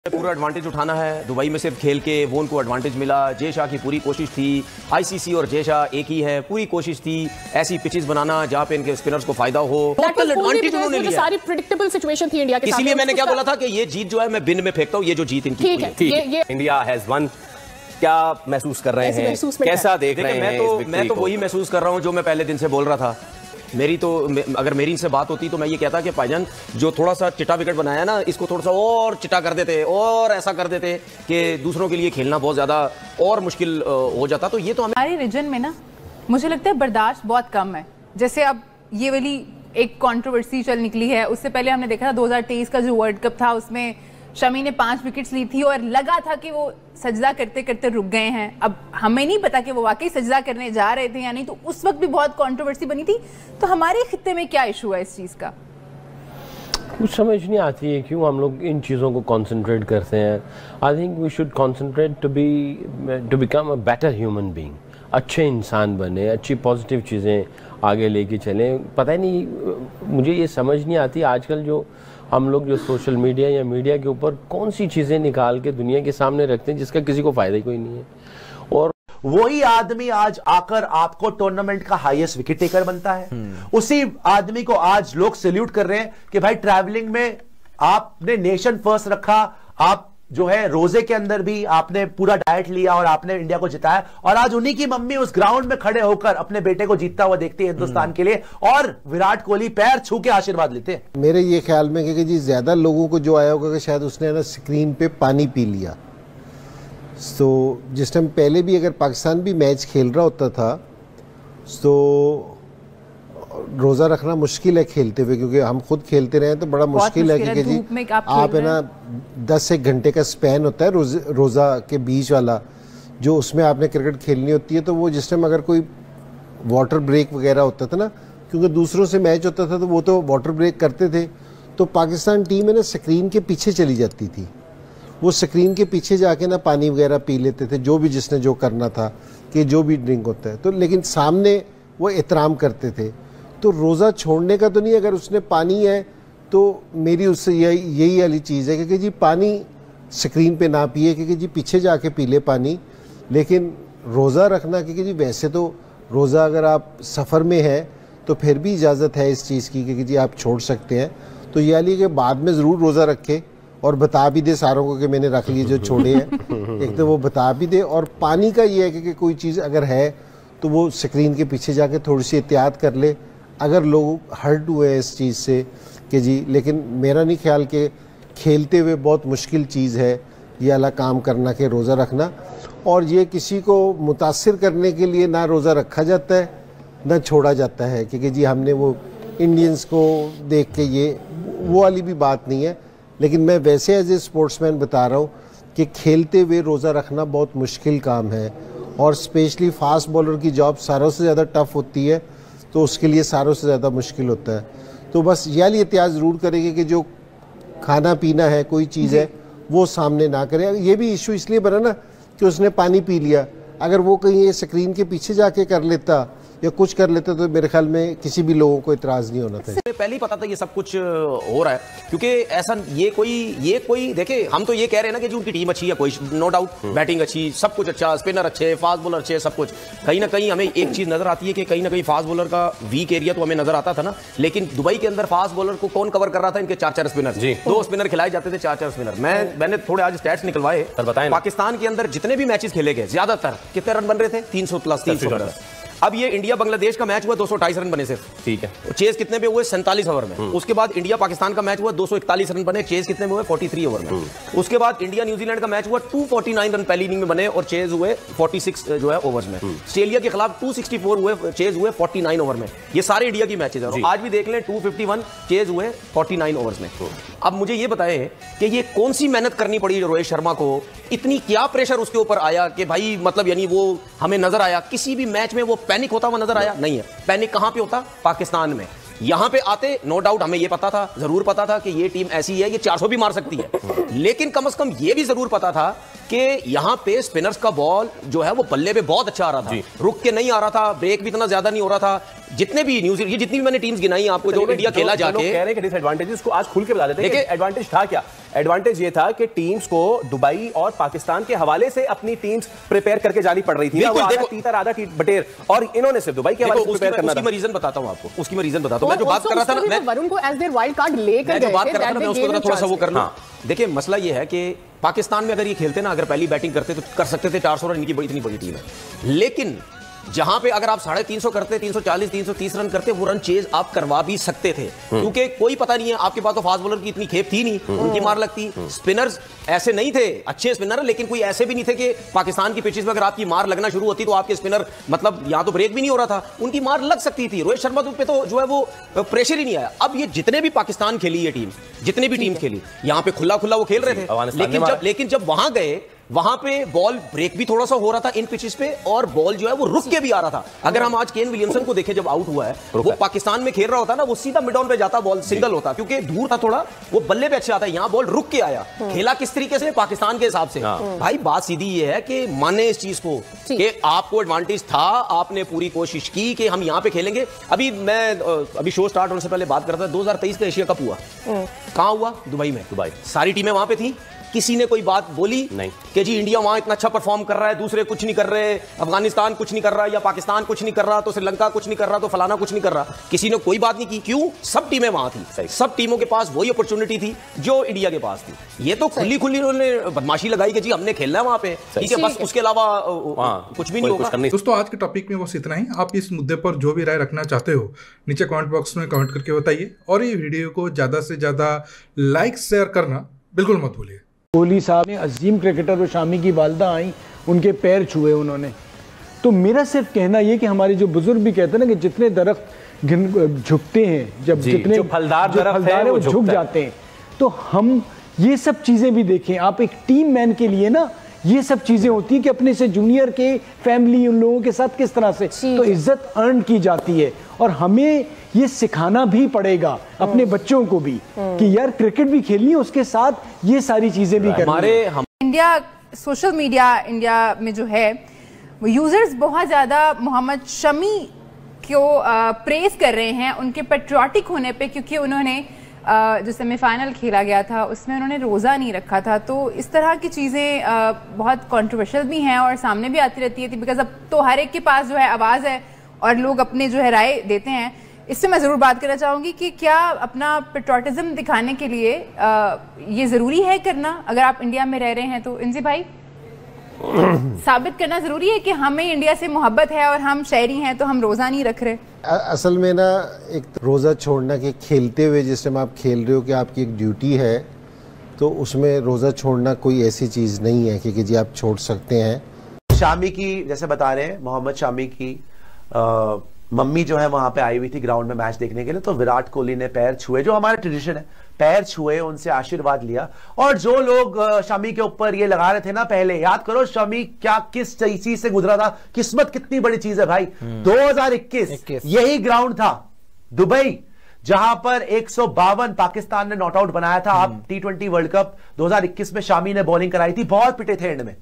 पूरा एडवांटेज उठाना है। दुबई में सिर्फ खेल के वो उनको एडवांटेज मिला। जय शाह की पूरी कोशिश थी, आईसीसी और जय शाह एक ही है, पूरी कोशिश थी ऐसी पिचेस बनाना जहां पे इनके स्पिनर्स को फायदा हो। टोटल एडवांटेज उन्होंने लिया। सारी प्रेडिक्टेबल सिचुएशन थी इंडिया के साथ। इसीलिए मैंने क्या बोला था कि ये जीत जो है मैं बिन में फेंकता हूं, ये जो जीत इनकी ठीक है। India has one. क्या महसूस कर रहे हैं, कैसा देख रहे हैं? मैं तो वही महसूस कर रहा हूं जो मैं पहले दिन से बोल रहा था। अगर मेरी इनसे बात होती तो मैं ये कहता कि भाईजान जो थोड़ा सा चिटा विकेट बनाया ना, इसको थोड़ा सा और चिटा कर देते और ऐसा कर देते कि दूसरों के लिए खेलना बहुत ज्यादा और मुश्किल हो जाता। तो ये तो हमारे रीजन में ना मुझे लगता है बर्दाश्त बहुत कम है। जैसे अब ये वाली एक कंट्रोवर्सी चल निकली है, उससे पहले हमने देखा था 2023 का जो वर्ल्ड कप था उसमें शमी ने 5 विकेट्स ली थी और लगा था कि वो सजदा करते करते रुक गए हैं। अब हमें नहीं पता कि वो वाकई सजदा करने जा रहे थे या नहीं, तो उस वक्त भी बहुत कंट्रोवर्सी बनी थी। तो हमारे खित्ते में क्या इशू है इस चीज का? कुछ समझ नहीं आती है क्यों हम लोग इन चीज़ों को कंसंट्रेट करते हैं। I think we should concentrate to become a better human being. अच्छे इंसान बने, अच्छी पॉजिटिव चीज़ें आगे लेके चलें। पता ही नहीं, मुझे ये समझ नहीं आती आजकल जो हम लोग जो सोशल मीडिया या मीडिया के ऊपर कौन सी चीज़ें निकाल के दुनिया के सामने रखते हैं जिसका किसी को फायदा ही कोई नहीं है। और वही आदमी आज आकर आपको टूर्नामेंट का हाईएस्ट विकेट टेकर बनता है। उसी आदमी को आज लोग सैल्यूट कर रहे हैं कि भाई ट्रैवलिंग में आपने नेशन फर्स्ट रखा, आप जो है रोजे के अंदर भी आपने पूरा डाइट लिया और आपने इंडिया को जिताया। और आज उन्हीं की मम्मी उस ग्राउंड में खड़े होकर अपने बेटे को जीतता हुआ देखती है हिंदुस्तान के लिए, और विराट कोहली पैर छू के आशीर्वाद लेते हैं। मेरे ये ख्याल में कि जी ज्यादा लोगों को जो आया होगा कि शायद उसने ना स्क्रीन पे पानी पी लिया। तो जिस टाइम पहले भी अगर पाकिस्तान भी मैच खेल रहा होता था तो रोज़ा रखना मुश्किल है खेलते हुए, क्योंकि हम खुद खेलते रहे तो बड़ा मुश्किल है कि जी आप है ना 10 एक घंटे का स्पैन होता है रोज़ा के बीच वाला, जो उसमें आपने क्रिकेट खेलनी होती है। तो वो जिस टाइम अगर कोई वाटर ब्रेक वगैरह होता था ना, क्योंकि दूसरों से मैच होता था तो वो तो वाटर ब्रेक करते थे, तो पाकिस्तान टीम है ना स्क्रीन के पीछे चली जाती थी। वो स्क्रीन के पीछे जाके ना पानी वगैरह पी लेते थे, जो भी जिसने जो करना था कि जो भी ड्रिंक होता है तो, लेकिन सामने वो एहतराम करते थे। तो रोज़ा छोड़ने का तो नहीं, अगर उसने पानी है तो मेरी उससे यही वाली चीज़ है कि जी पानी स्क्रीन पे ना पिए, क्योंकि जी पीछे जाके पी ले पानी। लेकिन रोज़ा रखना, क्योंकि जी वैसे तो रोज़ा अगर आप सफ़र में है तो फिर भी इजाज़त है इस चीज़ की कि जी आप छोड़ सकते हैं। तो ये वाली कि बाद में ज़रूर रोज़ा रखे और बता भी दे सारों को कि मैंने रख लिए जो छोड़े हैं। एक तो वो बता भी दे, और पानी का ये है कि कोई चीज़ अगर है तो वो स्क्रीन के पीछे जाके थोड़ी सी एहतियात कर ले अगर लोग हर्ट हुए हैं इस चीज़ से कि जी। लेकिन मेरा नहीं ख्याल कि खेलते हुए बहुत मुश्किल चीज़ है ये वाला काम करना कि रोज़ा रखना। और ये किसी को मुतासिर करने के लिए ना रोज़ा रखा जाता है ना छोड़ा जाता है, क्योंकि जी हमने वो इंडियंस को देख के ये वो वाली भी बात नहीं है। लेकिन मैं वैसे एज ए स्पोर्ट्समैन बता रहा हूँ कि खेलते हुए रोज़ा रखना बहुत मुश्किल काम है, और स्पेशली फास्ट बॉलर की जॉब सारों से ज़्यादा टफ होती है, तो उसके लिए सारों से ज़्यादा मुश्किल होता है। तो बस यह एहतियात ज़रूर करेंगे कि जो खाना पीना है कोई चीज़ है वो सामने ना करे। ये भी इशू इसलिए बना ना कि उसने पानी पी लिया, अगर वो कहीं ये स्क्रीन के पीछे जाके कर लेता या कुछ कर लेते तो मेरे ख्याल में किसी भी लोगों को इतराज़ नहीं होना था। पहले ही पता था ये सब कुछ हो रहा है, क्योंकि ऐसा ये कोई देखे, हम तो ये कह रहे हैं ना कि जो उनकी टीम अच्छी है, कोई नो डाउट, बैटिंग अच्छी, सब कुछ अच्छा, स्पिनर अच्छे, फास्ट बॉलर अच्छे, सब कुछ। कहीं ना कहीं हमें एक चीज नजर आती है कि कहीं ना कहीं फास्ट बॉलर का वीक एरिया तो हमें नजर आता था ना, लेकिन दुबई के अंदर फास्ट बॉलर को कौन कवर कर रहा था? इनके 4-4 स्पिनर, 2 स्पिनर खिलाए जाते थे, 4-4 स्पिनर। मैंने थोड़े आज स्टैट्स निकलवाए, पाकिस्तान के अंदर जितने भी मैचेस खेले गए ज्यादातर कितने रन बन रहे थे? 300 प्लस 300 प्लस। अब ये इंडिया बांग्लादेश का मैच हुआ 228 रन बने सिर्फ, ठीक है। चेज कितने पे हुए? 47 ओवर में। उसके बाद इंडिया पाकिस्तान का मैच हुआ 241 रन बने, चेज कितने में हुए? 43 ओवर में। उसके बाद इंडिया न्यूजीलैंड का मैच हुआ 249 रन पहली इनिंग में बने और चेज हुए 46 जो है ओवर्स में। ऑस्ट्रेलिया के खिलाफ 264 हुए, चेज हुए 49 ओवर में। ये सारे इंडिया की मैचेज है। आज भी देख लें 251, चेज हुए 49 ओवर्स में। अब मुझे ये बताएं कि ये कौन सी मेहनत करनी पड़ी रोहित शर्मा को, इतनी क्या प्रेशर उसके ऊपर आया कि भाई मतलब यानी वो हमें नजर आया किसी भी मैच में वो पैनिक होता हुआ नजर आया? नहीं है। पैनिक कहां पे होता? पाकिस्तान में। यहां पे आते नो डाउट हमें ये पता था, जरूर पता था कि ये टीम ऐसी है, ये 400 भी मार सकती है, लेकिन कम से कम ये भी जरूर पता था कि यहां पे स्पिनर्स का बॉल जो है वो बल्ले पे बहुत अच्छा आ रहा था, रुक के नहीं आ रहा था, ब्रेक भी इतना ज्यादा नहीं हो रहा था, जितने भी न्यूज, ये जितनी भी मैंने टीम्स गिनाई आपको, जो इंडिया खेला जाके कह रहे हैं कि डिसएडवांटेजेस को आज खुल के बता देते हैं। एडवांटेज था क्या? एडवांटेज ये था कि टीम्स को दुबई और पाकिस्तान के हवाले से अपनी टीम्स प्रिपेयर करके जानी पड़ रही थी। आधा तीतर आधा बटेर, और इन्होंने सिर्फ दुबई के हवाले से प्रिपेयर करना था। उसकी मैं रीजन बताता हूं आपको, उसकी मैं रीजन बताता हूं। मैं जो बात कर रहा था ना, मैं वरुण को एज देयर वाइल्ड कार्ड लेकर गए, बात कर रहा था मैं उसको थोड़ा सा वो कर लूं। देखिए मसला ये है कि पाकिस्तान में अगर ये खेलते ना, अगर पहली बैटिंग करते तो कर सकते थे 400 रन, इनकी इतनी बड़ी टीम है। लेकिन जहां पे अगर आप 350 करते, 340 330 रन करते, वो रन चेज आप करवा भी सकते थे, क्योंकि कोई पता नहीं है, आपके पास तो फास्ट बॉलर की इतनी खेप थी नहीं, उनकी मार लगती। स्पिनर्स ऐसे नहीं थे, अच्छे स्पिनर, लेकिन कोई ऐसे भी नहीं थे कि पाकिस्तान की पिचेस में अगर आपकी मार लगना शुरू होती तो आपके स्पिनर मतलब यहां तो ब्रेक भी नहीं हो रहा था, उनकी मार लग सकती थी। रोहित शर्मा पे तो जो है वो प्रेशर ही नहीं आया। अब ये जितने भी पाकिस्तान खेली ये टीम, जितने भी टीम खेली, यहां पे खुला खुला वो खेल रहे थे, लेकिन जब वहां गए, वहां पे बॉल ब्रेक भी थोड़ा सा हो रहा था इन पिचेस पे, और बॉल जो है वो रुक के भी आ रहा था। अगर हम आज केन विलियमसन को देखें, जब आउट हुआ है, वो पाकिस्तान में खेल रहा होता ना, वो सीधा मिड ऑन पे जाता, बॉल सिंगल होता, क्योंकि दूर था थोड़ा, वो बल्ले पे अच्छे आता है। यहां बॉल रुक के आया, खेला किस तरीके से पाकिस्तान के हिसाब से। भाई बात सीधी ये है कि माने इस चीज को कि आपको एडवांटेज था, आपने पूरी कोशिश की कि हम यहां पे खेलेंगे। अभी शो स्टार्ट होने से पहले बात करता था, 2023 का एशिया कप हुआ, कहां हुआ? दुबई में। सारी टीमें वहां पे थी, किसी ने कोई बात बोली नहीं कि जी इंडिया वहां इतना अच्छा परफॉर्म कर रहा है, दूसरे कुछ नहीं कर रहे, अफगानिस्तान कुछ नहीं कर रहा, या पाकिस्तान कुछ नहीं कर रहा, तो श्रीलंका कुछ नहीं कर रहा, तो फलाना कुछ नहीं कर रहा। किसी ने कोई बात नहीं की। क्यों? सब टीमें वहां थी, सब टीमों के पास वही अपॉर्चुनिटी थी जो इंडिया के पास थी। ये तो खुली खुली उन्होंने बदमाशी लगाई कि जी हमने खेलना है वहां पे, ठीक है, बस उसके अलावा कुछ भी नहीं होगा। दोस्तों आज के टॉपिक में बस इतना ही। आप इस मुद्दे पर जो भी राय रखना चाहते हो नीचे कमेंट बॉक्स में कमेंट करके बताइए, और ये वीडियो को ज्यादा से ज्यादा लाइक शेयर करना बिल्कुल मत भूलिए। कोहली साहब ने अजीम क्रिकेटर और शामी की वालदा आई, उनके पैर छुए उन्होंने। तो मेरा सिर्फ कहना ये कि हमारे जो बुजुर्ग भी कहते हैं ना कि जितने दरख्त झुकते हैं, जब जितने जो फलदार दरख्त है वो झुक जाते हैं, तो हम ये सब चीज़ें भी देखें। आप एक टीम मैन के लिए ना ये सब चीज़ें होती है कि अपने से जूनियर के फैमिली उन लोगों के साथ किस तरह से तो इज्जत अर्न की जाती है, और हमें ये सिखाना भी पड़ेगा अपने बच्चों को भी कि यार क्रिकेट भी खेलनी है, उसके साथ ये सारी चीजें भी करनी है। इंडिया सोशल मीडिया इंडिया में जो है वो यूजर्स बहुत ज्यादा मोहम्मद शमी को प्रेज कर रहे हैं उनके पेट्रियाटिक होने पे, क्योंकि उन्होंने जो सेमीफाइनल खेला गया था उसमें उन्होंने रोज़ा नहीं रखा था। तो इस तरह की चीज़ें बहुत कंट्रोवर्शियल भी हैं और सामने भी आती रहती है, बिकॉज अब तो हर एक के पास जो है आवाज़ है और लोग अपने जो है राय देते हैं। इससे मैं ज़रूर बात करना चाहूँगी कि क्या अपना पेट्रियाटिज्म दिखाने के लिए ये ज़रूरी है करना, अगर आप इंडिया में रह रहे हैं तो इंजी भाई साबित करना ज़रूरी है कि हमें इंडिया से मोहब्बत है और हम शहरी हैं तो हम रोज़ा नहीं रख रहे। असल में ना एक रोज़ा छोड़ना कि खेलते हुए जिस टाइम आप खेल रहे हो कि आपकी एक ड्यूटी है, तो उसमें रोज़ा छोड़ना कोई ऐसी चीज़ नहीं है कि जी आप छोड़ सकते हैं। शामी की जैसे बता रहे हैं, मोहम्मद शामी की मम्मी जो है वहां पे आई हुई थी ग्राउंड में मैच देखने के लिए, तो विराट कोहली ने पैर छुए, जो हमारा ट्रेडिशन है, पैर छुए, उनसे आशीर्वाद लिया। और जो लोग शमी के ऊपर ये लगा रहे थे ना, पहले याद करो शमी क्या किस चीज से गुजरा था, किस्मत कितनी बड़ी चीज है भाई। 2021 यही ग्राउंड था दुबई जहां पर 152 पाकिस्तान ने नॉट आउट बनाया था। आप T20 वर्ल्ड कप 2021 में शामी ने बॉलिंग कराई थी, बहुत पिटे थे एंड में।